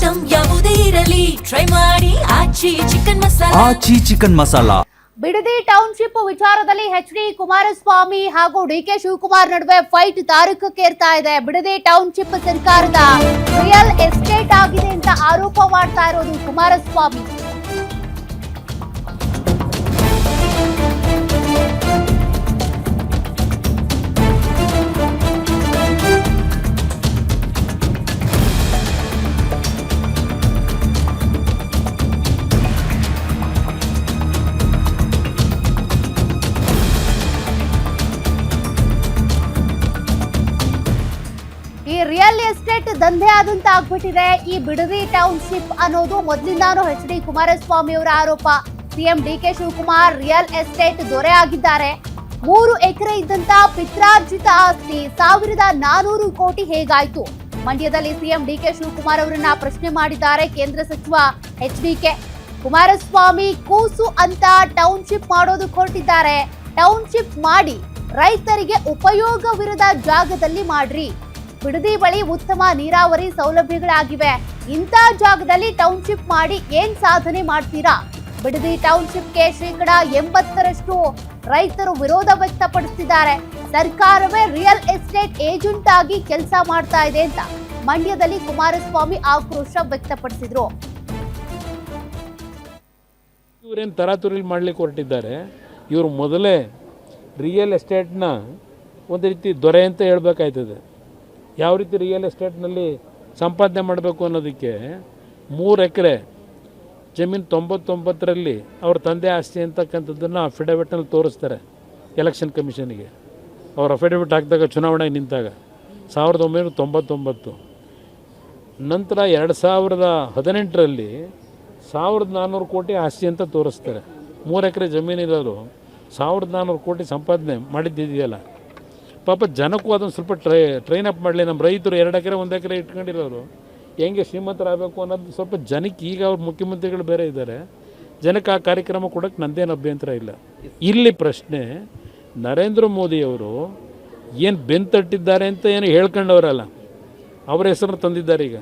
Item ಯಾವುದೇ ಇರಲಿ try ಮಾಡಿ ಆಚಿ ಚಿಕನ್ ಮಸಾಲಾ. ಬಿಡದಿ ಟೌನ್ಶಿಪ್ ವಿಚಾರದಲ್ಲಿ ಎಚ್.ಡಿ. ಕುಮಾರಸ್ವಾಮಿ ಹಾಗೂ ಡಿ.ಕೆ. ಶಿವಕುಮಾರ್ ನಡುವೆ ಫೈಟ್ ತಾರಕಕ್ಕೇರ್ತಾ ಇದೆ. ಬಿಡದಿ ಟೌನ್ಶಿಪ್ ಸರ್ಕಾರದ ರಿಯಲ್ ಎಸ್ಟೇಟ್ ಆಗಿದೆ ಅಂತ ಆರೋಪ ಮಾಡ್ತಾ ಇರೋದು ಕುಮಾರಸ್ವಾಮಿ. ರಿಯಲ್ ಎಸ್ಟೇಟ್ ದಂಧೆ ಆದಂತ ಆಗ್ಬಿಟ್ಟಿದೆ ಈ ಬಿಡದಿ ಟೌನ್ಶಿಪ್ ಅನ್ನೋದು ಮೊದಲಿಂದಾನು ಎಚ್.ಡಿ. ಕುಮಾರಸ್ವಾಮಿ ಅವರ ಆರೋಪ. CM D K. Shivakumar real estate ದೊರೆ ಆಗಿದ್ದಾರೆ. 3 ಎಕರೆ ಇದ್ದಂತ ಪಿತ್ರಾರ್ಜಿತ ಆಸ್ತಿ 1400 ಕೋಟಿ ಹೇಗಾಯ್ತು? ಮಂಡ್ಯದಲ್ಲಿ ಸಿಎಂ ಡಿ.ಕೆ. ಶಿವಕುಮಾರ್ ಅವರನ್ನ ಪ್ರಶ್ನೆ ಮಾಡಿದ್ದಾರೆ ಕೇಂದ್ರ ಸಚಿವ ಎಚ್.ಡಿ.ಕೆ. ಕುಮಾರಸ್ವಾಮಿ ಕೂಸು ಅಂತ ಟೌನ್ಶಿಪ್ ಮಾಡೋದಕ್ಕೆ ಹೊರಟಿದ್ದಾರೆ. ಟೌನ್ಶಿಪ್ ಮಾಡಿ ರೈತರಿಗೆ ಉಪಯೋಗವಿರದ ಜಾಗದಲ್ಲಿ ಮಾಡ್ರಿ. ಬಿಡದಿ ಬಳಿ ಉತ್ತಮ ನೀರಾವರಿ ಸೌಲಭ್ಯಗಳಾಗಿವೆ. ಇಂಥ ಜಾಗದಲ್ಲಿ ಟೌನ್ಶಿಪ್ ಮಾಡಿ ಏನ್ ಸಾಧನೆ ಮಾಡ್ತೀರಾ? ಬಿಡದಿ ಟೌನ್ಶಿಪ್ಗೆ 80% ರೈತರು ವಿರೋಧ ವ್ಯಕ್ತಪಡಿಸಿದ್ದಾರೆ. ಸರ್ಕಾರವೇ ರಿಯಲ್ ಎಸ್ಟೇಟ್ ಏಜೆಂಟ್ ಆಗಿ ಕೆಲಸ ಮಾಡ್ತಾ ಇದೆ ಅಂತ ಮಂಡ್ಯದಲ್ಲಿ ಕುಮಾರಸ್ವಾಮಿ ಆಕ್ರೋಶ ವ್ಯಕ್ತಪಡಿಸಿದ್ರು. ಇವರೇನು ತರಾತುರಿಲಿ ಮಾಡ್ಲಿಕ್ಕೆ ಹೊರಟಿದ್ದಾರೆ. ಇವರು ಮೊದಲೇ ರಿಯಲ್ ಎಸ್ಟೇಟ್ನ ಒಂದು ರೀತಿ ದೊರೆ ಅಂತ ಹೇಳ್ಬೇಕಾಯ್ತದೆ. ಯಾವ ರೀತಿ ರಿಯಲ್ ಎಸ್ಟೇಟ್ನಲ್ಲಿ ಸಂಪಾದನೆ ಮಾಡಬೇಕು ಅನ್ನೋದಕ್ಕೆ 3 ಎಕರೆ ಜಮೀನು 99ರಲ್ಲಿ ಅವ್ರ ತಂದೆ ಆಸ್ತಿ ಅಂತಕ್ಕಂಥದ್ದನ್ನು ಅಫಿಡವಿಟ್ನಲ್ಲಿ ತೋರಿಸ್ತಾರೆ ಎಲೆಕ್ಷನ್ ಕಮಿಷನಿಗೆ. ಅವ್ರು ಅಫಿಡವಿಟ್ ಹಾಕಿದಾಗ ಚುನಾವಣೆಗೆ ನಿಂತಾಗ 1999. ನಂತರ 2018ರಲ್ಲಿ 1400 ಕೋಟಿ ಆಸ್ತಿ ಅಂತ ತೋರಿಸ್ತಾರೆ. 3 ಎಕರೆ ಜಮೀನಿರೋರು 1400 ಕೋಟಿ ಸಂಪಾದನೆ ಮಾಡಿದ್ದಿದೆಯಲ್ಲ. ಪಾಪ ಜನಕ್ಕೂ ಅದನ್ನು ಸ್ವಲ್ಪ ಟ್ರೈನ್ ಅಪ್ ಮಾಡಲಿ. ನಮ್ಮ ರೈತರು 2 ಎಕರೆ 1 ಎಕರೆ ಇಟ್ಕೊಂಡಿರೋರು ಹೆಂಗೆ ಶ್ರೀಮಂತರಾಗಬೇಕು ಅನ್ನೋದು ಸ್ವಲ್ಪ ಜನಕ್ಕೆ, ಈಗ ಅವ್ರ ಮುಖ್ಯಮಂತ್ರಿಗಳು ಬೇರೆ ಇದ್ದಾರೆ, ಜನಕ್ಕೆ ಆ ಕಾರ್ಯಕ್ರಮ ಕೊಡೋಕ್ಕೆ ನಂದೇನು ಅಭ್ಯಂತರ ಇಲ್ಲ. ಇಲ್ಲಿ ಪ್ರಶ್ನೆ, ನರೇಂದ್ರ ಮೋದಿಯವರು ಏನು ಬೆಂತಟ್ಟಿದ್ದಾರೆ ಅಂತ ಏನು ಹೇಳ್ಕೊಂಡವರಲ್ಲ, ಅವರ ಹೆಸರನ್ನು ತಂದಿದ್ದಾರೆ. ಈಗ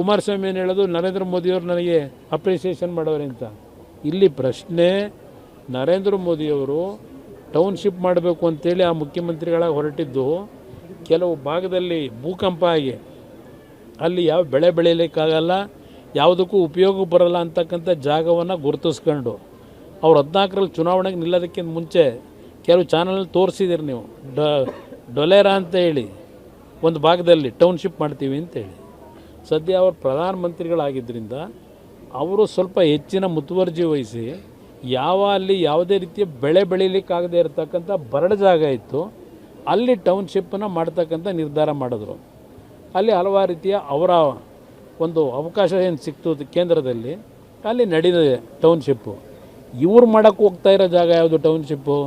ಕುಮಾರಸ್ವಾಮಿ ಏನು ಹೇಳೋದು, ನರೇಂದ್ರ ಮೋದಿಯವರು ನನಗೆ ಅಪ್ರಿಸಿಯೇಷನ್ ಮಾಡೋರೆ ಅಂತ. ಇಲ್ಲಿ ಪ್ರಶ್ನೆ, ನರೇಂದ್ರ ಮೋದಿಯವರು ಟೌನ್ಶಿಪ್ ಮಾಡಬೇಕು ಅಂತೇಳಿ ಆ ಮುಖ್ಯಮಂತ್ರಿಗಳಾಗಿ ಹೊರಟಿದ್ದು ಕೆಲವು ಭಾಗದಲ್ಲಿ ಭೂಕಂಪ ಆಗಿ ಅಲ್ಲಿ ಯಾವ ಬೆಳೆ ಬೆಳೀಲಿಕ್ಕಾಗಲ್ಲ, ಯಾವುದಕ್ಕೂ ಉಪಯೋಗ ಬರೋಲ್ಲ ಅಂತಕ್ಕಂಥ ಜಾಗವನ್ನು ಗುರುತಿಸ್ಕೊಂಡು ಅವ್ರು 14ರಲ್ಲಿ ಚುನಾವಣೆಗೆ ನಿಲ್ಲೋದಕ್ಕಿಂತ ಮುಂಚೆ ಕೆಲವು ಚಾನಲ್ ತೋರಿಸಿದಿರಿ ನೀವು. ಡೊಲೇರಾ ಅಂತ ಹೇಳಿ ಒಂದು ಭಾಗದಲ್ಲಿ ಟೌನ್ಶಿಪ್ ಮಾಡ್ತೀವಿ ಅಂತೇಳಿ. ಸದ್ಯ ಅವರು ಪ್ರಧಾನಮಂತ್ರಿಗಳಾಗಿದ್ದರಿಂದ ಅವರು ಸ್ವಲ್ಪ ಹೆಚ್ಚಿನ ಮುತುವರ್ಜಿ ವಹಿಸಿ ಅಲ್ಲಿ ಯಾವುದೇ ರೀತಿಯ ಬೆಳೆ ಬೆಳೀಲಿಕ್ಕಾಗದೇ ಇರತಕ್ಕಂಥ ಬರಡು ಜಾಗ ಇತ್ತು, ಅಲ್ಲಿ ಟೌನ್ಶಿಪ್ಪನ್ನು ಮಾಡ್ತಕ್ಕಂಥ ನಿರ್ಧಾರ ಮಾಡಿದ್ರು. ಅಲ್ಲಿ ಹಲವಾರು ರೀತಿಯ ಅವರ ಒಂದು ಅವಕಾಶ ಏನು ಸಿಕ್ತು ಕೇಂದ್ರದಲ್ಲಿ, ಅಲ್ಲಿ ನಡೀತಿದೆ ಟೌನ್ಶಿಪ್ಪು. ಇವ್ರು ಮಾಡೋಕ್ಕೆ ಹೋಗ್ತಾ ಇರೋ ಜಾಗ ಯಾವುದು ಟೌನ್ಶಿಪ್ಪು?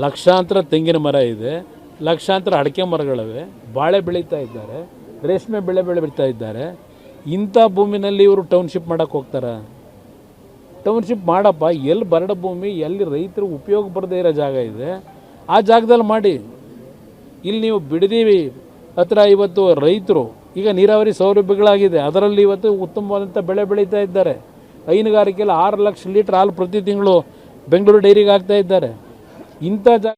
ಲಕ್ಷಾಂತರ ತೆಂಗಿನ ಮರ ಇದೆ, ಲಕ್ಷಾಂತರ ಅಡಿಕೆ ಮರಗಳಿವೆ, ಬಾಳೆ ಬೆಳೀತಾ ಇದ್ದಾರೆ, ರೇಷ್ಮೆ ಬೆಳೆ ಬೆಳೀತಾ ಇದ್ದಾರೆ. ಇಂಥ ಭೂಮಿನಲ್ಲಿ ಇವರು ಟೌನ್ಶಿಪ್ ಮಾಡೋಕ್ಕೆ ಹೋಗ್ತಾರೆ? ಟೌನ್ಶಿಪ್ ಮಾಡಪ್ಪ, ಎಲ್ಲಿ ಬರಡು ಭೂಮಿ, ಎಲ್ಲಿ ರೈತರು ಉಪಯೋಗ ಬರದೇ ಇರೋ ಜಾಗ ಇದೆ ಆ ಜಾಗದಲ್ಲಿ ಮಾಡಿ. ಇಲ್ಲಿ ನೀವು ಬಿಡದಿ ಹತ್ರ ಇವತ್ತು ರೈತರು ಈಗ ನೀರಾವರಿ ಸೌಲಭ್ಯಗಳಾಗಿದೆ, ಅದರಲ್ಲಿ ಇವತ್ತು ಉತ್ತಮವಾದಂಥ ಬೆಳೆ ಬೆಳೀತಾ ಇದ್ದಾರೆ. ಹೈನುಗಾರಿಕೆಯಲ್ಲಿ 6 ಲಕ್ಷ ಲೀಟ್ರ್ ಹಾಲು ಪ್ರತಿ ತಿಂಗಳು ಬೆಂಗಳೂರು ಡೈರಿಗೆ ಹಾಕ್ತಾ ಇದ್ದಾರೆ. ಇಂಥ ಜಾಗ